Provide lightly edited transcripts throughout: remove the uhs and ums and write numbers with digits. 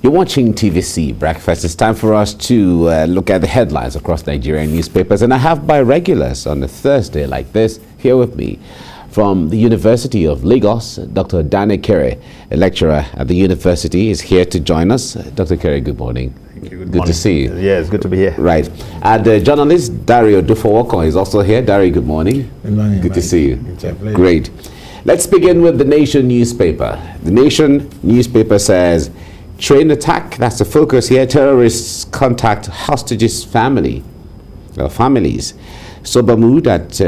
You're watching TVC Breakfast. It's time for us to look at the headlines across Nigerian newspapers. And I have my regulars on a Thursday like this here with me. From the University of Lagos, Dr. Ekere, a lecturer at the university, is here to join us. Dr. Ekere, good morning. Thank you. Good to see you. Yeah, it's good to be here. Right. And the journalist, Dario Odufowokan, is also here. Dario, good morning. Good morning. Good to see you. It's a pleasure. Great. Let's begin with the Nation newspaper. The Nation newspaper says, train attack, that's the focus here. Terrorists contact hostages' families. Sober mood at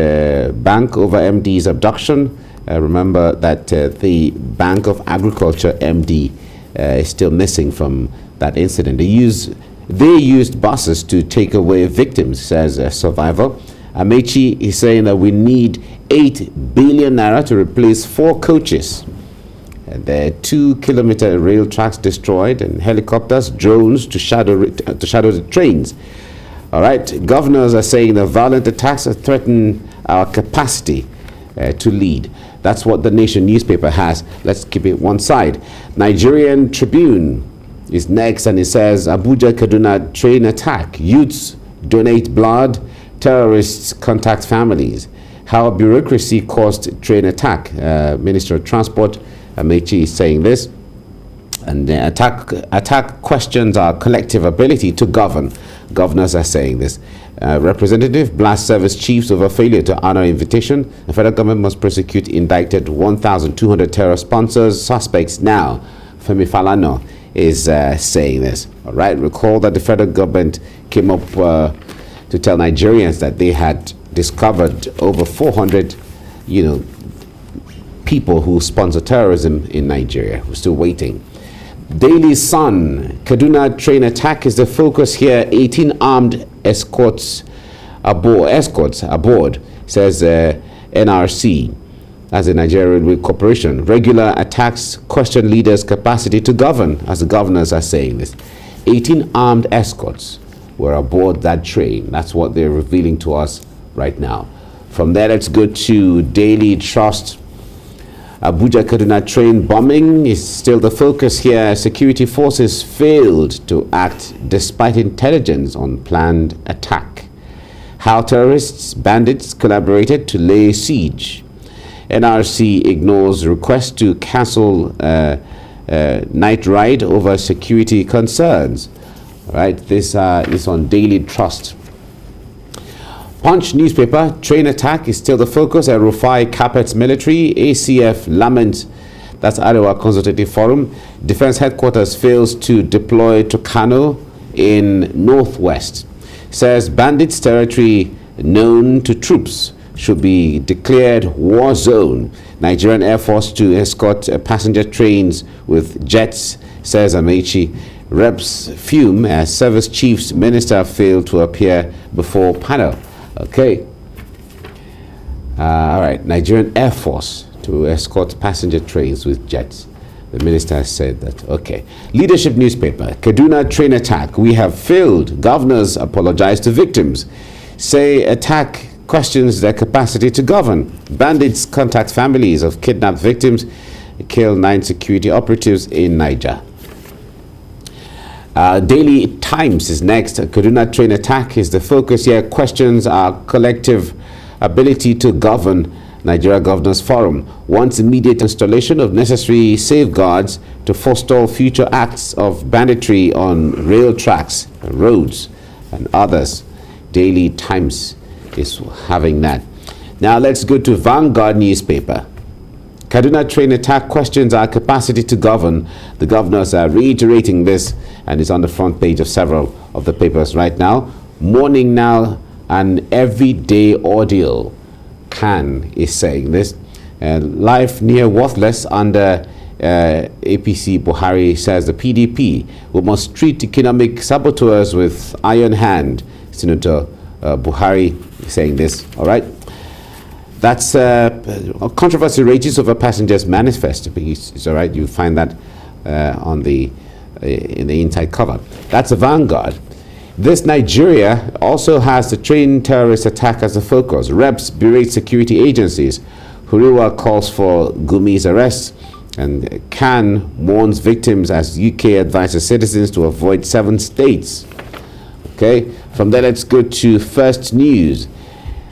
bank over MD's abduction. Remember that the Bank of Agriculture MD is still missing from that incident. They used buses to take away victims, says a survivor. Amechi is saying that we need 8 billion naira to replace 4 coaches. And there are 2-kilometer rail tracks destroyed, and helicopters, drones to shadow the trains. All right, governors are saying that violent attacks threaten our capacity to lead. That's what the Nation newspaper has. Let's keep it one side. Nigerian Tribune is next, and it says Abuja Kaduna train attack. Youths donate blood. Terrorists contact families. How bureaucracy caused train attack. Minister of Transport Amechi is saying this. And the attack questions our collective ability to govern. Governors are saying this. Representative blast service chiefs over failure to honor invitation. The federal government must prosecute indicted 1,200 terror sponsors. Suspects now. Femi Falana is saying this. All right. Recall that the federal government came up to tell Nigerians that they had discovered over 400, people who sponsor terrorism in Nigeria. We're still waiting. Daily Sun, Kaduna train attack is the focus here. 18 armed escorts aboard, says NRC, as the Nigerian Railway Corporation. Regular attacks question leaders' capacity to govern, as the governors are saying this. 18 armed escorts were aboard that train. That's what they're revealing to us right now. From there, let's go to Daily Trust. Abuja Kaduna train bombing is still the focus here. Security forces failed to act despite intelligence on planned attack. How terrorists, bandits collaborated to lay siege. NRC ignores request to cancel night ride over security concerns. All right, this is on Daily Trust. Punch newspaper, train attack is still the focus. Rufai carpets military. ACF laments, that's Arewa Consultative Forum. Defense headquarters fails to deploy to Kano in Northwest. Says bandits territory known to troops should be declared war zone. Nigerian Air Force to escort passenger trains with jets, says Amechi. Reps fume as service chiefs minister failed to appear before panel. Okay. All right. Nigerian Air Force to escort passenger trains with jets. The minister said that. Okay. Leadership newspaper. Kaduna train attack. We have failed. Governors apologize to victims. Say attack questions their capacity to govern. Bandits contact families of kidnapped victims. Kill 9 security operatives in Niger. Daily Times is next. Kaduna train attack is the focus here. Questions our collective ability to govern. Nigeria Governors Forum wants immediate installation of necessary safeguards to forestall future acts of banditry on rail tracks, roads, and others. Daily Times is having that. Now let's go to Vanguard newspaper. Kaduna train attack questions our capacity to govern. The governors are reiterating this, and it's on the front page of several of the papers right now. Morning Now and Everyday Ordeal. Khan is saying this. Life near worthless under APC Buhari, says the PDP. We must treat economic saboteurs with iron hand. Senator Buhari is saying this. All right. That's controversy rages over passengers manifest. It's all right. You find that on the in the inside cover. That's a Vanguard. This Nigeria also has the train terrorist attack as a focus. Reps berate security agencies. Huriwa calls for Gumi's arrest. And Khan warns victims as UK advises citizens to avoid 7 states. Okay, from there let's go to First News.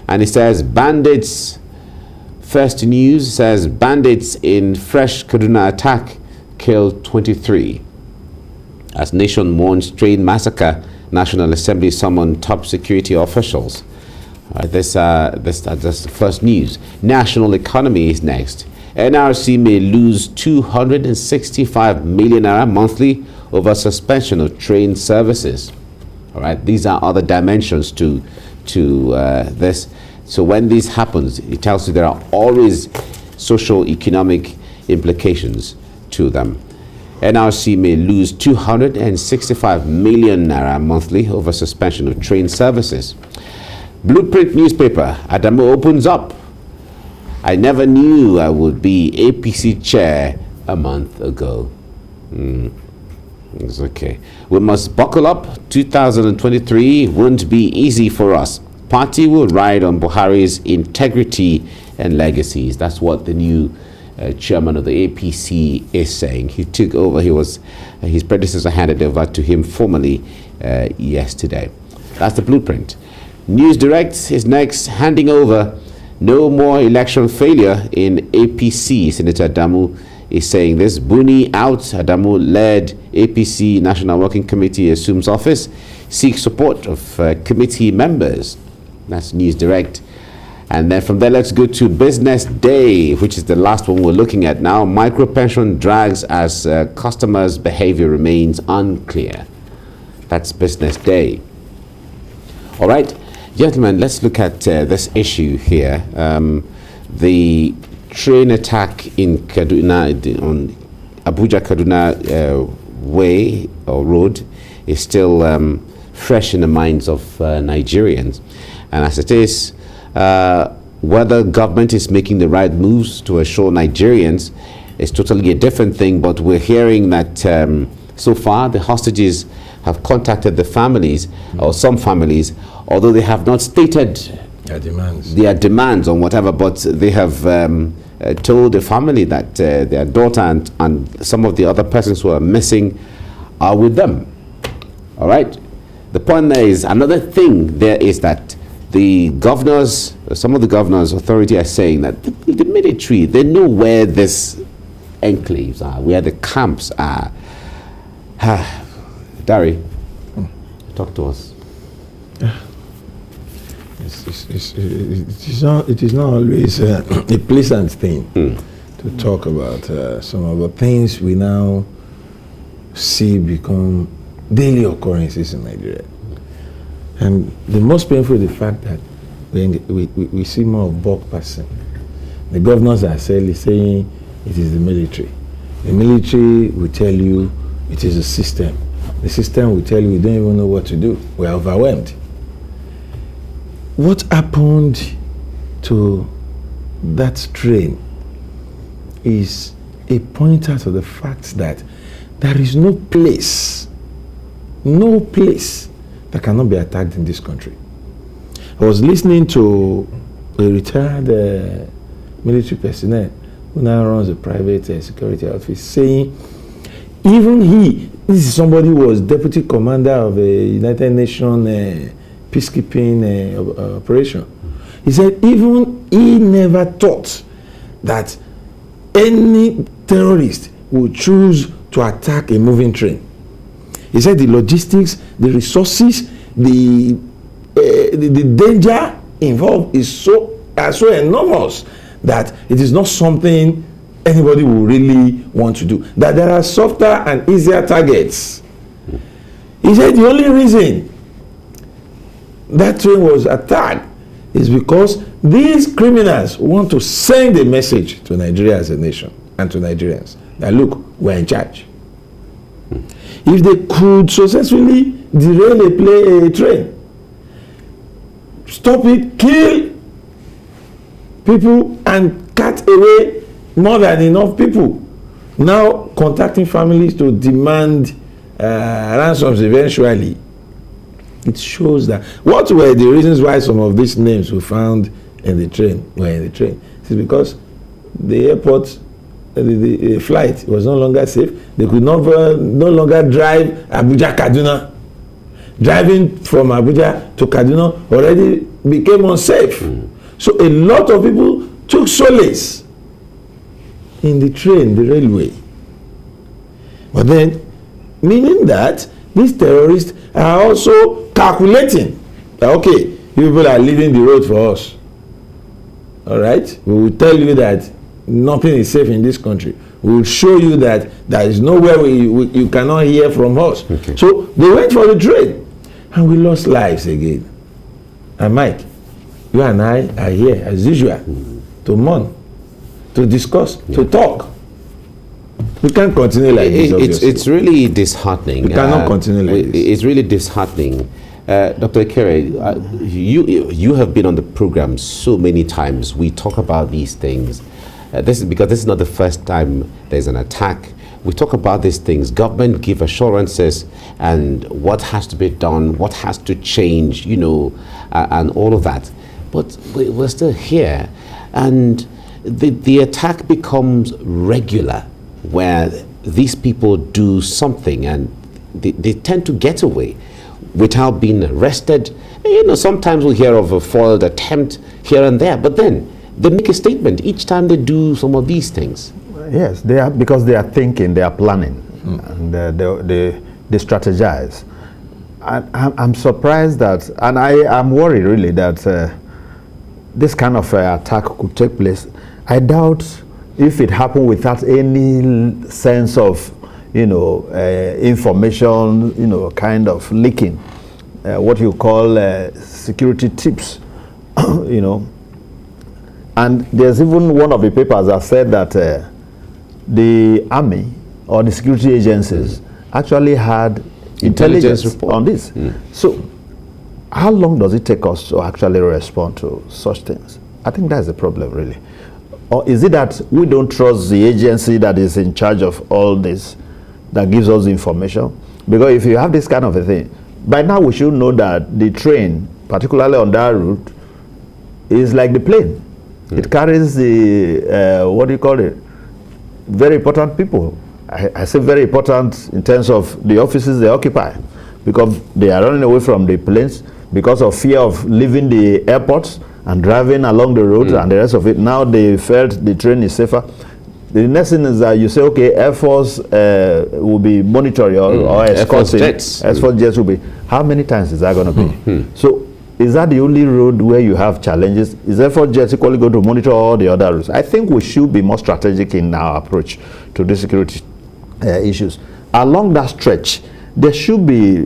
And it says bandits, First News says bandits in fresh Kaduna attack killed 23. As nation mourns train massacre, National Assembly summoned top security officials. That's First News. National economy is next. NRC may lose 265 million naira monthly over suspension of train services. All right, these are other dimensions to this. So when this happens, it tells you there are always social economic implications to them. NRC may lose 265 million naira monthly over suspension of train services. Blueprint newspaper, Adamu opens up. I never knew I would be APC chair a month ago. It's okay. We must buckle up. 2023 won't be easy for us. Party will ride on Buhari's integrity and legacies. That's what the new chairman of the APC is saying. He took over. His predecessor handed over to him formally yesterday. That's the blueprint. News Direct is next, handing over. No more election failure in APC. Senator Adamu is saying this. Buni out. Adamu-led APC National Working Committee assumes office. Seeks support of committee members. That's News Direct. And then from there, let's go to Business Day, which is the last one we're looking at now. Micro pension drags as customers' behavior remains unclear. That's Business Day. All right, gentlemen, let's look at this issue here. The train attack in Kaduna, on Abuja-Kaduna way or road, is still fresh in the minds of Nigerians. And as it is, whether government is making the right moves to assure Nigerians is totally a different thing. But we're hearing that so far the hostages have contacted the families, or some families, although they have not stated their demands on whatever, but they have told the family that their daughter and some of the other persons who are missing are with them. All right. The point there is, another thing there is that the governors, some of the governors' authority are saying that the military, they know where these enclaves are, where the camps are. Dari, talk to us. It is not always a pleasant thing to talk about some of the things we now see become daily occurrences in Nigeria. And the most painful is the fact that we see more of bulk passing. The governors are saying it is the military. The military will tell you it is a system. The system will tell you we don't even know what to do. We are overwhelmed. What happened to that train is a pointer to the fact that there is no place that cannot be attacked in this country. I was listening to a retired military personnel who now runs a private security outfit saying, even this is somebody who was deputy commander of a United Nations peacekeeping operation. He said even he never thought that any terrorist would choose to attack a moving train. He said the logistics, the resources, the danger involved is so enormous that it is not something anybody will really want to do. That there are softer and easier targets. He said the only reason that train was attacked is because these criminals want to send a message to Nigeria as a nation and to Nigerians that look, we're in charge. If they could successfully derail a train, stop it, kill people and cut away more than enough people, now contacting families to demand ransoms eventually, it shows that what were the reasons why some of these names we found in the train were in the train. It's because the airport the flight was no longer safe. They could no longer drive Abuja Kaduna. Driving from Abuja to Kaduna already became unsafe. So a lot of people took solace in the train, the railway. But then, meaning that these terrorists are also calculating that, okay, you people are leaving the road for us. All right? We will tell you that nothing is safe in this country. We will show you that there is nowhere you cannot hear from us. Okay. So they went for the train. And we lost lives again. And Mike, you and I are here as usual to mourn, to discuss, to talk. We can't continue like this. It's really disheartening. We cannot continue like this. It's really disheartening. Dr. Ekere, you have been on the program so many times. We talk about these things. This is not the first time there's an attack. We talk about these things. Government give assurances and what has to be done, what has to change, and all of that. But we're still here. And the attack becomes regular, where these people do something and they tend to get away without being arrested. Sometimes we hear of a foiled attempt here and there, but then they make a statement each time they do some of these things. Yes, they are, because they are thinking, they are planning, and they strategize. I'm surprised that, and I am worried really that this kind of attack could take place. I doubt if it happened without any sense of, information, kind of leaking, what you call security tips, And there's even one of the papers that said that the army or the security agencies actually had intelligence on this. So how long does it take us to actually respond to such things? I think that's the problem, really. Or is it that we don't trust the agency that is in charge of all this, that gives us the information? Because if you have this kind of a thing, by now we should know that the train, particularly on that route, is like the plane. It carries the, what do you call it? Very important people. I say very important in terms of the offices they occupy, because they are running away from the planes because of fear of leaving the airports and driving along the road and the rest of it. Now they felt the train is safer. The next thing is that you say, okay, Air Force will be monitoring or escorting. Air Force jets will be. How many times is that going to be? So is that the only road where you have challenges? Is Air Force jets equally going to monitor all the other routes? I think we should be more strategic in our approach to the security issues. Along that stretch, there should be,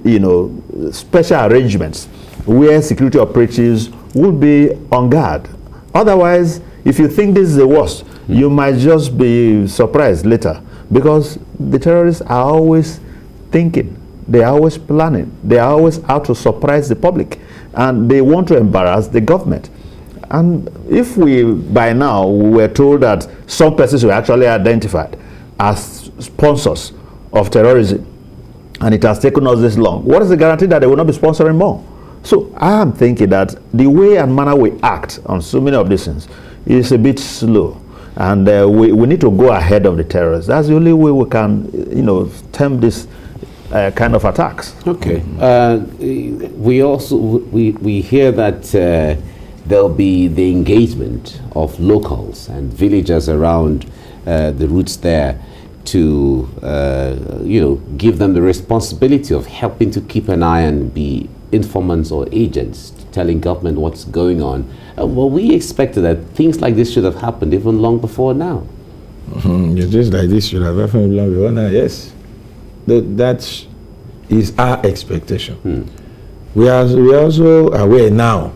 special arrangements where security operatives will be on guard. Otherwise, if you think this is the worst, you might just be surprised later, because the terrorists are always thinking, they are always planning, they are always out to surprise the public, and they want to embarrass the government. And if by now we were told that some persons were actually identified as sponsors of terrorism, and it has taken us this long, what is the guarantee that they will not be sponsoring more? So I am thinking that the way and manner we act on so many of these things is a bit slow, and we need to go ahead of the terrorists. That's the only way we can, stem this kind of attacks. Okay. We also we hear that there'll be the engagement of locals and villagers around the routes there to give them the responsibility of helping to keep an eye and be informants or agents telling government what's going on. Well, we expected that things like this should have happened even long before now. Things like this should have happened long before now, yes. That is our expectation. We are also aware now.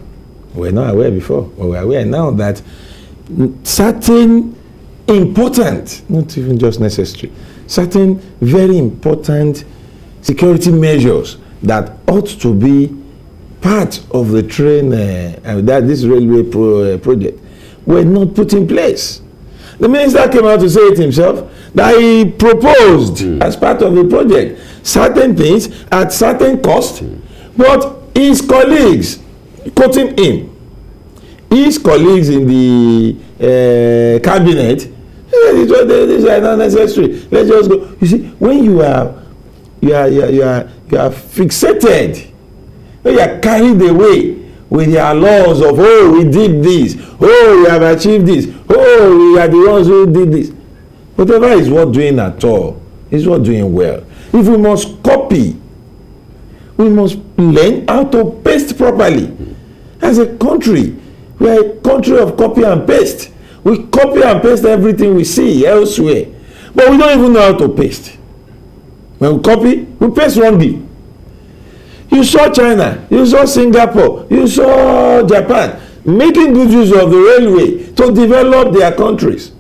We're not aware before, but we're aware now that certain important, not even just necessary, certain very important security measures that ought to be part of the train, that this railway project, were not put in place. The minister came out to say it himself, that he proposed as part of the project certain things at certain cost, but his colleagues, quoting him, his colleagues in the cabinet These are not necessary. Let's just go. You see, when you are fixated, when you are carried away with your laws of, oh, we did this, oh, we have achieved this, oh, we are the ones who did this. Whatever is worth doing at all is worth doing well. If we must copy, we must learn how to paste properly. As a country, we are a country of copy and paste. We copy and paste everything we see elsewhere, but we don't even know how to paste. When we copy, we paste wrongly. You saw China, you saw Singapore, you saw Japan making good use of the railway to develop their countries.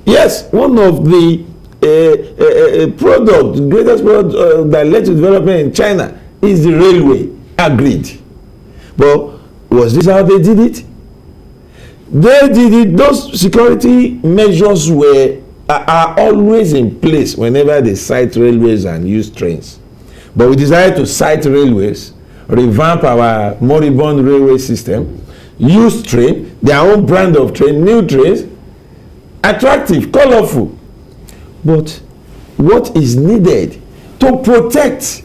Yes, one of the greatest product that led to development in China is the railway. Agreed. But was this how they did it? They did it. Those security measures are always in place whenever they site railways and use trains. But we decided to site railways, revamp our moribund railway system, use train, their own brand of train, new trains, attractive, colorful. But what is needed to protect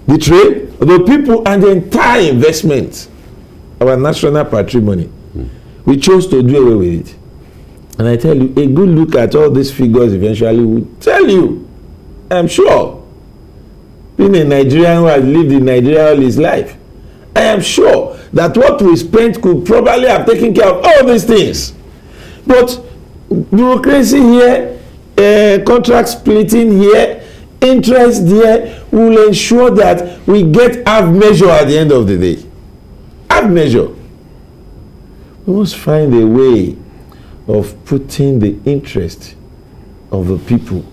the train, the people, and the entire investment, our national patrimony? We chose to do away with it. And I tell you, a good look at all these figures eventually will tell you, I'm sure, being a Nigerian who has lived in Nigeria all his life, I am sure that what we spent could probably have taken care of all these things. But bureaucracy here, contract splitting here, interest there, will ensure that we get half measure at the end of the day. Half measure. We must find a way of putting the interest of the people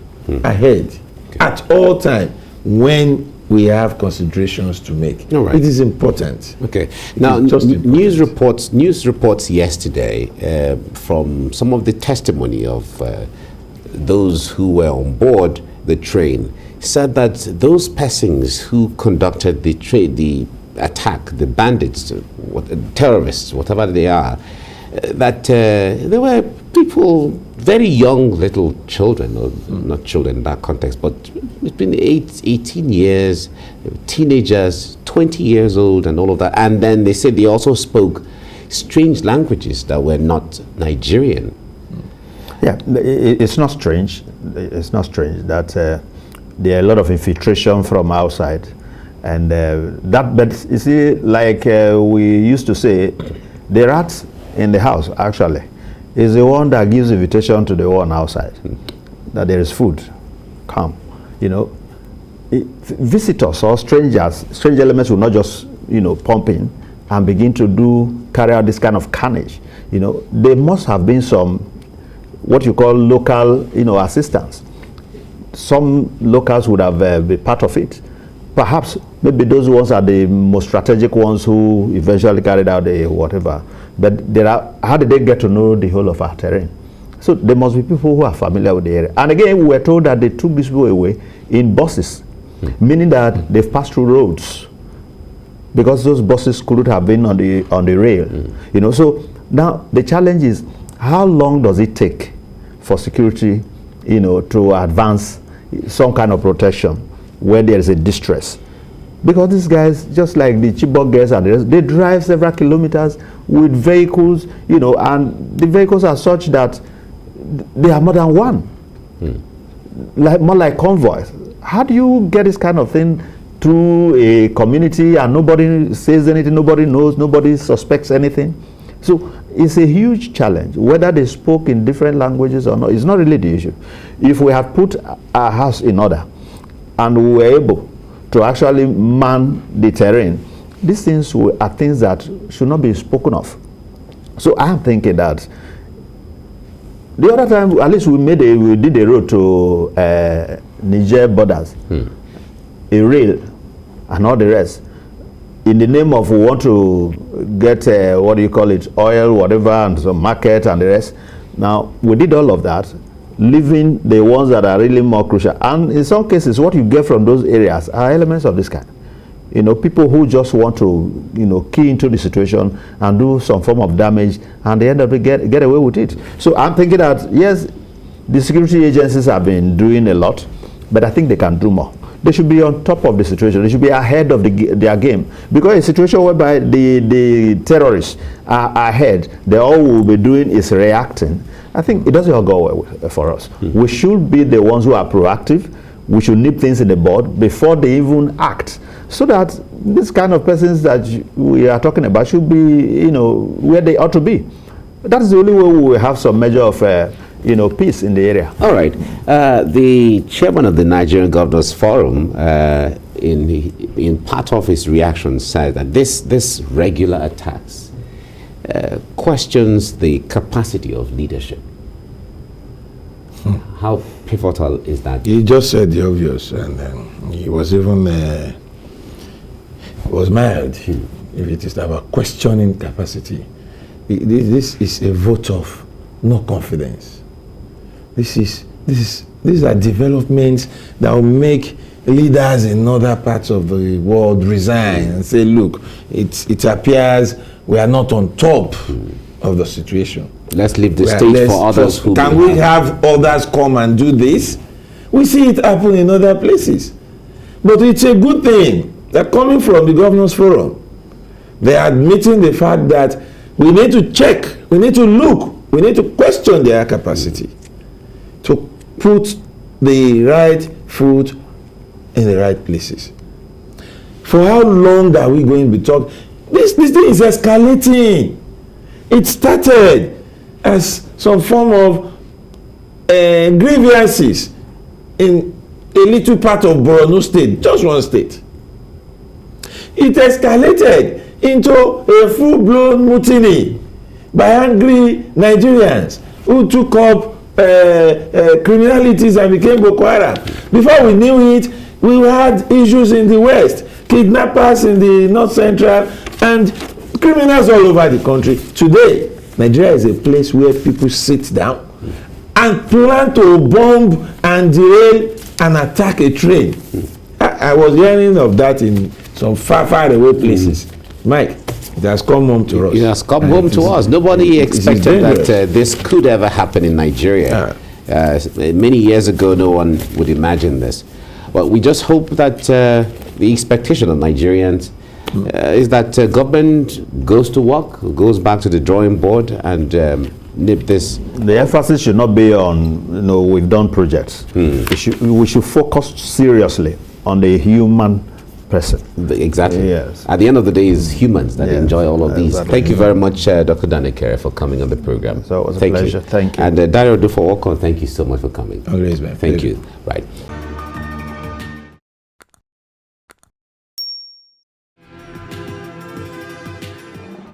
ahead at all time when we have considerations to make. All right. It is important. Okay. Now, news reports yesterday from some of the testimony of those who were on board the train said that those persons who conducted the attack, the bandits, terrorists, whatever they are, that there were people, very young little children, or not children in that context, but between 18 years, teenagers, 20 years old, and all of that. And then they said they also spoke strange languages that were not Nigerian. Yeah, it's not strange. It's not strange that there are a lot of infiltration from outside. And but you see, like we used to say, the rat in the house actually is the one that gives invitation to the one outside that there is food, come. You know, visitors or strangers, strange elements will not just, you know, pump in and begin to carry out this kind of carnage. You know, there must have been some what you call local, you know, assistance. Some locals would have been part of it. Perhaps maybe those ones are the most strategic ones who eventually carried out the whatever. But how did they get to know the whole of our terrain? So there must be people who are familiar with the area. And again, we were told that they took these people away in buses, meaning that they've passed through roads, because those buses couldn't have been on the rail. You know, so now the challenge is, how long does it take for security, you know, to advance some kind of protection where there is a distress? Because these guys, just like the Chibok guys and the rest, they drive several kilometers with vehicles, you know, and the vehicles are such that they are more than one, more like convoys. How do you get this kind of thing through a community and nobody says anything, nobody knows, nobody suspects anything? So it's a huge challenge. Whether they spoke in different languages or not, it's not really the issue. If we had put our house in order and we were able to actually man the terrain, these things are things that should not be spoken of. So I am thinking that the other time, at least we did a road to Niger borders, a rail and all the rest, in the name of we want to get what do you call it, oil, whatever, and some market and the rest. Now we did all of that, leaving the ones that are really more crucial. And in some cases, what you get from those areas are elements of this kind. You know, people who just want to, you know, key into the situation and do some form of damage, and they end up get away with it. So I'm thinking that, yes, The security agencies have been doing a lot, but I think they can do more. They should be on top of the situation. They should be ahead of their game. Because a situation whereby the terrorists are ahead, they all will be doing is reacting. I think it doesn't all go well for us. We should be the ones who are proactive. We should nip things in the bud before they even act, so that this kind of persons that we are talking about should be, where they ought to be. That is the only way we will have some measure of peace in the area. All right. The chairman of the Nigerian Governors Forum, in part of his reaction, said that this regular attacks questions the capacity of leadership. How pivotal is that? He just said the obvious, and he was even was mad. If it is about questioning capacity, this is a vote of no confidence. These are developments that will make leaders in other parts of the world resign and say, look, it appears we are not on top of the situation. Let's leave the stage for others who can we have others come and do this? We see it happen in other places. But it's a good thing that coming from the Governors Forum, they are admitting the fact that we need to check, we need to look, we need to question their capacity to put the right food in the right places. For how long are we going to be talking? This thing is escalating. It started as some form of grievances in a little part of Borno State, just one state. It escalated into a full-blown mutiny by angry Nigerians who took up criminalities and became Boko Haram. Before we knew it, we had issues in the west, kidnappers in the north central, and criminals all over the country. Today, Nigeria is a place where people sit down and plan to bomb and derail and attack a train. I was hearing of that in some far away places. Mike, it has come home to us. It has come home to us. Nobody expected that this could ever happen in Nigeria. Many years ago, no one would imagine this. But we just hope that the expectation of Nigerians is that government goes to work, goes back to the drawing board and nip this. The emphasis should not be on, we've done projects. We should focus seriously on the human person. Exactly. Yes. At the end of the day, it's humans that enjoy all of these. Exactly. Thank you very much, Dr. Ekere, for coming on the program. So it was a pleasure. Thank you. And Dario Odufowokan, thank you so much for coming. Always, man. Thank you. Right.